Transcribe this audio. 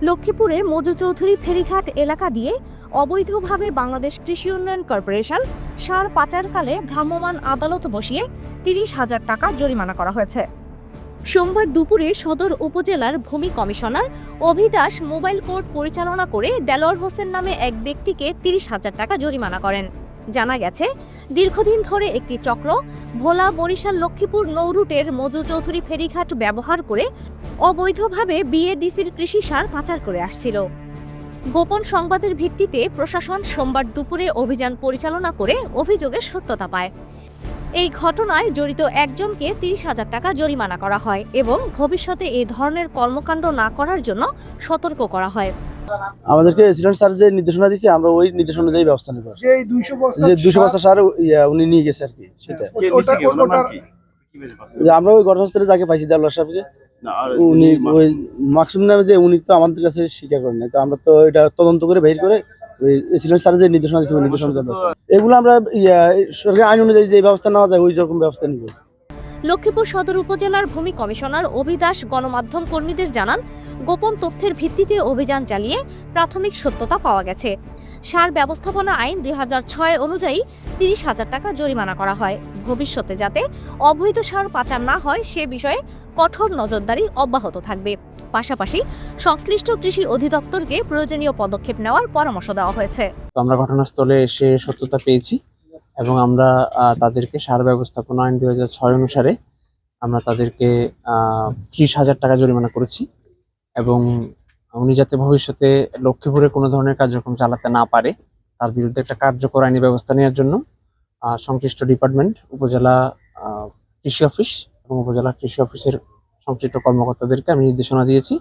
লক্ষ্মীপুরে মজু চৌধুরী ফেরিঘাট এলাকা দিয়ে অবৈধভাবে বাংলাদেশ কৃষি উন্নয়ন কর্পোরেশন সার পাচারকালে ভ্রাম্যমাণ আদালত বসিয়ে ৩০,০০০ টাকা জরিমানা করা হয়েছে। সোমবার দুপুরে সদর উপজেলার ভূমি কমিশনার অভিদাস মোবাইল কোর্ট পরিচালনা করে দেলোয়ার হোসেন নামে এক ব্যক্তিকে ৩০,০০০ টাকা জরিমানা করেন। জানা গেছে, দীর্ঘদিন ধরে একটি চক্র ভোলা বরিশাল লক্ষ্মীপুর নৌরুটের মজু চৌধুরী ফেরিঘাট ব্যবহার করে অবৈধভাবে বিএডিসির কৃষি সার পাচার করে আসছিল। গোপন সংবাদের ভিত্তিতে প্রশাসন সোমবার দুপুরে অভিযান পরিচালনা করে অভিযোগের সত্যতা পায়। এই ঘটনায় জড়িত একজনকে ৩০,০০০ টাকা জরিমানা করা হয় এবং ভবিষ্যতে এই ধরনের কর্মকাণ্ড না করার জন্য সতর্ক করা হয়। আমাদেরকে এসিডেন্ট স্যার যে নির্দেশনা দিচ্ছে আমরা ওই নির্দেশনা অনুযায়ী ব্যবস্থা নেব। যে 200 বস্তা সার উনি নিয়ে গেছে আর কি, সেটা আমরা ওই ঘটনাস্থলে যাকে পাইছি দেলোয়ার সাহেবকে, উনি ওই মাকসুম নামে যে উনি তো আমাদের কাছে স্বীকার করেন না, তো আমরা তো এটা তদন্ত করে বের করে ওই এসিডেন্ট স্যার যে নির্দেশনা দিচ্ছে ওই নির্দেশনা এগুলো আমরা সরকারি আইন অনুযায়ী যে ব্যবস্থা নেওয়া যায় ওই রকম ব্যবস্থা নিব। লক্ষ্মীপুর সদর উপজেলার ভূমি কমিশনার অভিদাস গণমাধ্যম কর্মীদের জানান, গোপন তথ্যের ভিত্তিতে অভিযান চালিয়ে প্রাথমিক সত্যতা পাওয়া গেছে। সার ব্যবস্থাপনা আইন ২০০৬ অনুযায়ী ৩০,০০০ টাকা জরিমানা করা হয়। ভবিষ্যতে যাতে অবৈধ সার পাচার না হয় সে বিষয়ে কঠোর নজরদারি অব্যাহত থাকবে। পাশাপাশি সংশ্লিষ্ট কৃষি অধিদপ্তরকে প্রয়োজনীয় পদক্ষেপ নেওয়ার পরামর্শ দেওয়া হয়েছে। আমরা ঘটনাস্থলে এসে সত্যতা পেয়েছি এবং আমরা তাদেরকে সার ব্যবস্থাপনা আইন ২০০৬ অনুসারে আমরা তাদেরকে ৩০,০০০ টাকা জরিমানা করেছি এবং উনি যাতে ভবিষ্যতে লক্ষ্মীপুরে কোনো ধরনের কার্যক্রম চালাতে না পারে তার বিরুদ্ধে একটা কার্যকর আইনি ব্যবস্থা নেওয়ার জন্য সংশ্লিষ্ট ডিপার্টমেন্ট, উপজেলা কৃষি অফিস এবং উপজেলা কৃষি অফিসের সংশ্লিষ্ট কর্মকর্তাদেরকে আমি নির্দেশনা দিয়েছি।